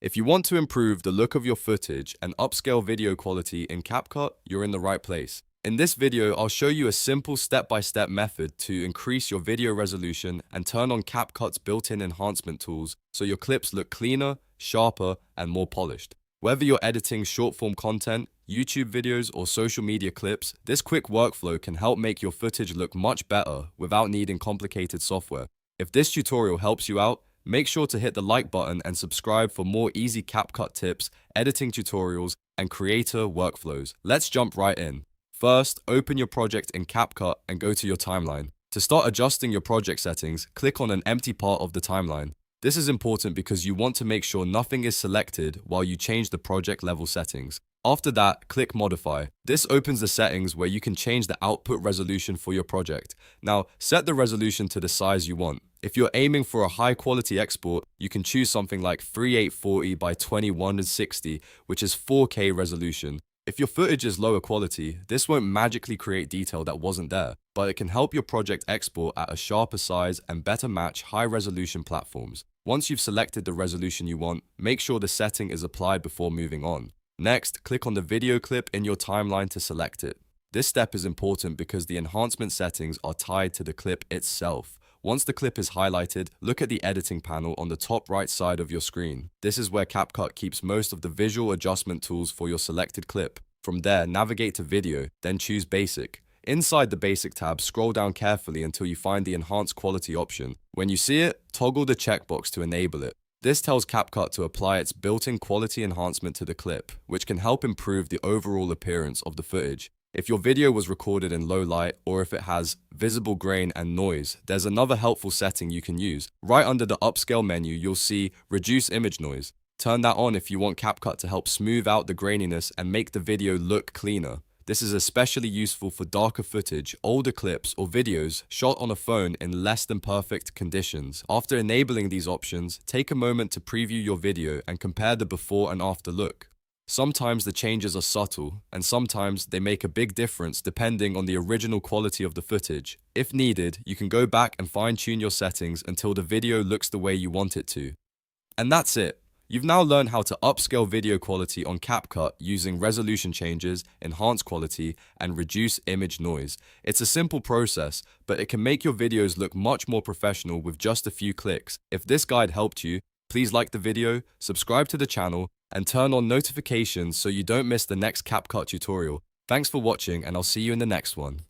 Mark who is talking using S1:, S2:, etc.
S1: If you want to improve the look of your footage and upscale video quality in CapCut, you're in the right place. In this video, I'll show you a simple step-by-step method to increase your video resolution and turn on CapCut's built-in enhancement tools so your clips look cleaner, sharper, and more polished. Whether you're editing short-form content, YouTube videos, or social media clips, this quick workflow can help make your footage look much better without needing complicated software. If this tutorial helps you out, make sure to hit the like button and subscribe for more easy CapCut tips, editing tutorials, and creator workflows. Let's jump right in. First, open your project in CapCut and go to your timeline. To start adjusting your project settings, click on an empty part of the timeline. This is important because you want to make sure nothing is selected while you change the project level settings. After that, click Modify. This opens the settings where you can change the output resolution for your project. Now, set the resolution to the size you want. If you're aiming for a high quality export, you can choose something like 3840 by 2160, which is 4K resolution. If your footage is lower quality, this won't magically create detail that wasn't there, but it can help your project export at a sharper size and better match high-resolution platforms. Once you've selected the resolution you want, make sure the setting is applied before moving on. Next, click on the video clip in your timeline to select it. This step is important because the enhancement settings are tied to the clip itself. Once the clip is highlighted, look at the editing panel on the top right side of your screen. This is where CapCut keeps most of the visual adjustment tools for your selected clip. From there, navigate to Video, then choose Basic. Inside the Basic tab, scroll down carefully until you find the Enhance Quality option. When you see it, toggle the checkbox to enable it. This tells CapCut to apply its built-in quality enhancement to the clip, which can help improve the overall appearance of the footage. If your video was recorded in low light or if it has visible grain and noise, there's another helpful setting you can use. Right under the Upscale menu, you'll see Reduce Image Noise. Turn that on if you want CapCut to help smooth out the graininess and make the video look cleaner. This is especially useful for darker footage, older clips, or videos shot on a phone in less than perfect conditions. After enabling these options, take a moment to preview your video and compare the before and after look. Sometimes the changes are subtle, and sometimes they make a big difference depending on the original quality of the footage. If needed, you can go back and fine-tune your settings until the video looks the way you want it to. And that's it. You've now learned how to upscale video quality on CapCut using resolution changes, enhance quality, and reduce image noise. It's a simple process, but it can make your videos look much more professional with just a few clicks. If this guide helped you, please like the video, subscribe to the channel, and turn on notifications so you don't miss the next CapCut tutorial. Thanks for watching, and I'll see you in the next one.